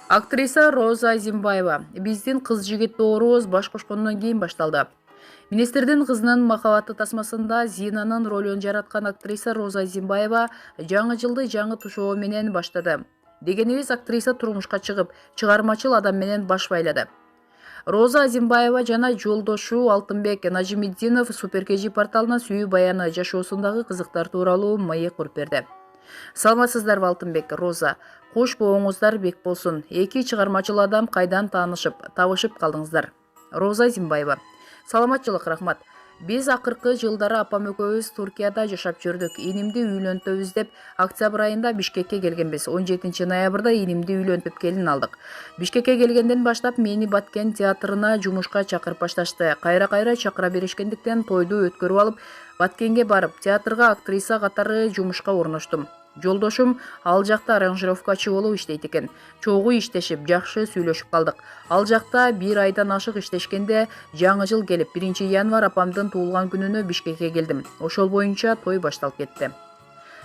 Актриса Роза Азимбаева: биздин кыз жигит доорубуз баш кошкондон кийин башталды. Министрдин кызынын махабаты тасмасында Зинанын ролун жараткан актриса Роза Азимбаева жаңы жылды жаңы тушоо менен баштады. Дегенибиз, актриса турмушка чыгып, чыгармачыл адам менен баш байлады. Роза Азимбаева жана жолдошу Алтынбек Нажимиддинов Супер KG порталына сүйүү баяны жашоосундагы кызыктар тууралуу маек куруп берди. Саламатсыздарбы Алтынбек, Роза? Кош бооңуздар бек болсун. Эки чыгармачыл адам кайдан таанышып, табышып калдыңыздар? Роза Азимбаева: саламатчылык, рахмат. Биз акыркы жылдары апам экөөбүз Туркияда жашап жүрдүк. Инимди үйлөнтөбүз деп октябрь айында Бишкекке келгенбиз. 17 ноябрда инимди үйлөнтүп келин алдык. Бишкекке келгенден баштап мени Баткен театрына жумушка чакырып башташты. Кайра чакыра беришкендиктен тойду өткөрүп алып, Баткенге барып, театрга актриса катары жумушка орноштум. Жолдошум ал жакта аранжировкачы болуп иштейт экен. Чогуу иштешип, жакшы сүйлөшүп калдык. Ал жакта бир айдан ашык иштешкенде жаңы жыл келип, 1 январь апамдын туулган күнүнө Бишкекке келдим. Ошол боюнча той башталып кетти.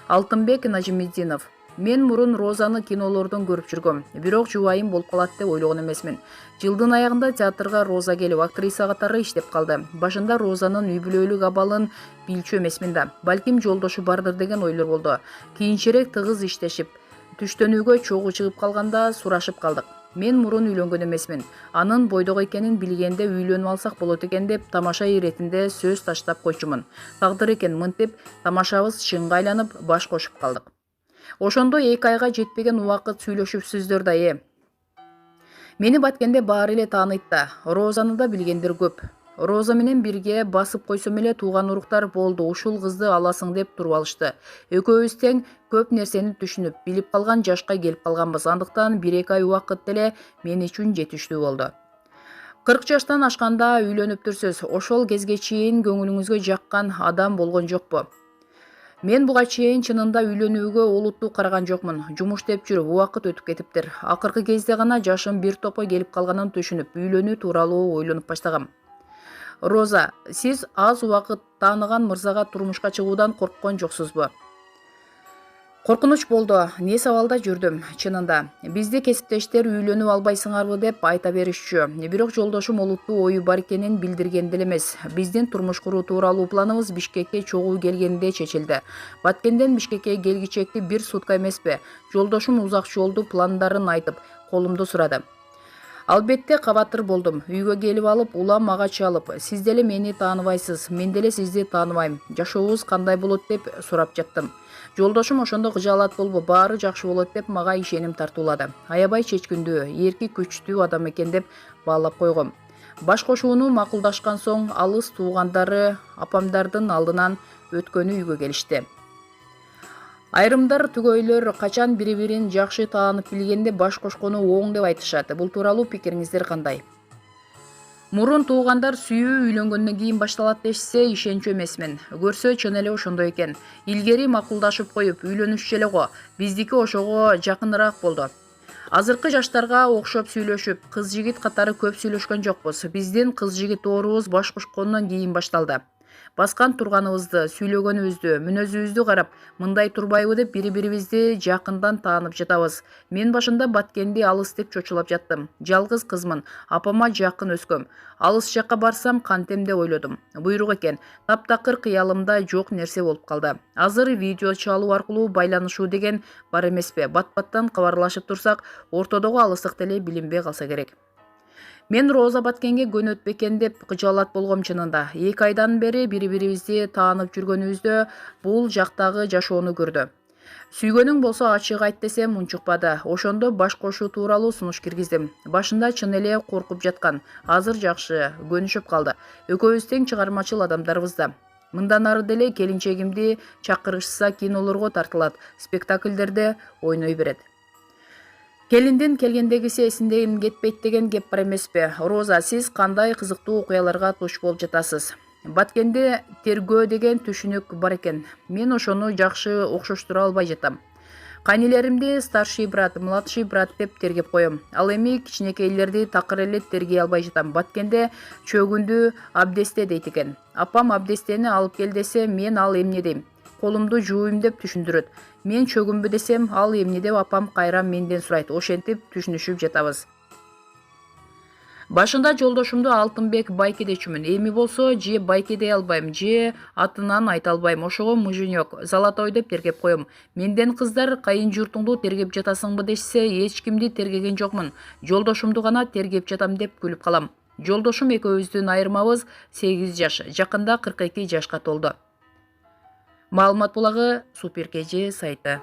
Алтынбек Нажимиддинов: мен мурун Розаны кинолордон көрүп жүргөм, бирок жубайым болуп калат деп ойлогон эмесмин. Жылдын аягында театрга Роза келип, актриса катары иштеп калды. Башында Розанын үй бүлөлүк абалын билчү эмесмин да. Балким жолдошу бардыр деген ойлор болду. Кийинчерээк тыгыз иштешип, түштөнүүгө чогуу чыгып калганда сурашып калдык. Мен мурун үйлөнгөн эмесмин. Анын бойдок экенин билгенде үйлөнүп алсак болот экен деп тамаша иретинде сөз таштап койчумун. Тагдыр экен, мынтип тамашабыз чынга айланып баш кошуп калдык. Ошондо 2 айга жетпеген убакыт сүйлөшүпсүздөр да. Мени Баткенде баары эле тааныйт да, Розаны да билгендер көп. Роза менен бирге басып койсом эле тууган уруктар болду, ушул кызды аласың деп туруп алышты. Экөөбүз тең көп нерсени түшүнүп, билип калган жашка келип калганбыз. Андыктан 1-2 ай убакыт деле мен үчүн жетиштүү болду. 40 жаштан ашканда үйлөнүптүрсүз. Ошол кезге чейин көңүлүңүзгө жаккан адам болгон жокпу? Мен буга чейин чынында үйлөнүүгө олуттуу караган жокмун. Жумуш деп жүрүп, убакыт өтүп кетиптир. Акыркы кезде гана жашым бир топко келип калганын түшүнүп, үйлөнүү тууралуу ойлонуп баштагам. Роза: сиз аз убакыт тааныган мырзага турмушка чыгуудан корккон жоксузбу? Коркунуч болду. Не сабалда жүрдүм, чынында. Бизди кесиптештер үйлөнүп албайсыңарбы деп айта беришчү. Бирок жолдошум олуттуу ою бар экенин билдирген деле эмес. Биздин турмуш куруу тууралуу планыбыз Бишкекке чогуу келгенде чечилди. Баткенден Бишкекке келгичекти 1 сутка эмеспи? Жолдошум узак жолду пландарын айтып, колумду сурады. Албетте кабатыр болдум. Үйгө келип алып, улам ага чалып, сиз деле мени тааныбайсыз, мен деле сизди тааныбайм. Жашообуз кандай болот деп сурап жаттым. Жолдошум ошондо кыжаалат болбо, баары жакшы болот деп мага ишеним тартуулады. Аябай чечкиндүү, эрки күчтүү адам экен деп баалап койгом. Баш кошууну макулдашкан соң алыс туугандары апамдардын алдынан өткөнү үйгө келишти. Айрымдар түгөйлөр качан бири-бирин жакшы таанып билгенде баш кошкону оң деп айтышат. Бул тууралуу пикириңиздер кандай? Мурун туугандар сүйүү үйлөнгөндөн кийин башталат дешсе, ишенчү эмесмин. Көрсө чын эле ошондой экен. Илгери макулдашып коюп, үйлөнүшчү эле го. Биздики ошого жакыныраак болду. Азыркы жаштарга окшоп сүйлөшүп, кыз жигит катары көп сүйлөшкөн жокпуз. Биздин кыз жигит доорубуз баш кошкондон кийин башталды. Баскан турганыбызды, сүйлөгөнүбүздү, мүнөзүбүздү карап, мындай турбайбы деп бири-бирибизди жакындан таанып жатабыз. Мен башында Баткенди алыс деп чочулап жаттым. Жалгыз кызмын, апама жакын өскөм. Алыс жакка барсам кантем деп ойлодум. Буйрук экен. Таптакыр кыялымда жок нерсе болуп калды. Азыр видео чалуу аркылуу байланышуу деген бар эмеспи? Бат-баттан кабарлашып турсак, ортодогу алыстык деле билинбей калса керек. Мен Роза Баткенге көнөт бекен деп кыжаалат болгом чынында. 2 айдан бери бири-бирибизди таанып жүргөнүбүздө бул жактагы жашоону көрдү. Сүйгөнүң болсо ачык айт десем унчукпады. Ошондо баш кошуу тууралуу сунуш киргиздим. Башында чын эле коркуп жаткан. Азыр жакшы, көнүшүп калды. Экөөбүз тең чыгармачыл адамдарбыз да. Мындан ары деле келинчегимди чакырышса кинолорго тартылат, спектакльдерде ойной берет. Келиндин келгендегиси эсинден кетпейт деген кеп бар эмеспи? Роза, сиз кандай кызыктуу окуяларга туш болуп жатасыз? Баткенде тергөө деген түшүнүк бар экен. Мен ошону жакшы окшоштура албай жатам. Кайнелеримди старший брат, младший брат деп тергеп коем. Ал эми кичинекейлерди такыр эле тергей албай жатам. Баткенде чөгүндү абдесте дейт экен. Апам абдестени алып кел десе, мен ал эмне дейм? колумду жууйм деп түшүндүрөт. Мен чөгүмбү десем, ал эмне деп апам кайра менден сурайт. Ошентип түшүнүшүп жатабыз. Башында жолдошумду Алтынбек Байке дечүмүн. Эми болсо же Байке дей албайм, же атынан айта албайм. Ошого муженек, Золотой деп тергеп коем. Менден кыздар кайын журтуңду тергеп жатасыңбы дешсе, эч кимди тергеген жокмун. Жолдошумду гана тергеп жатам деп күлүп калам. Жолдошум экөөбүздүн айырмабыз 8 жаш, жакында 42 жашка толду. Маалымат булагы Супер KG сайты.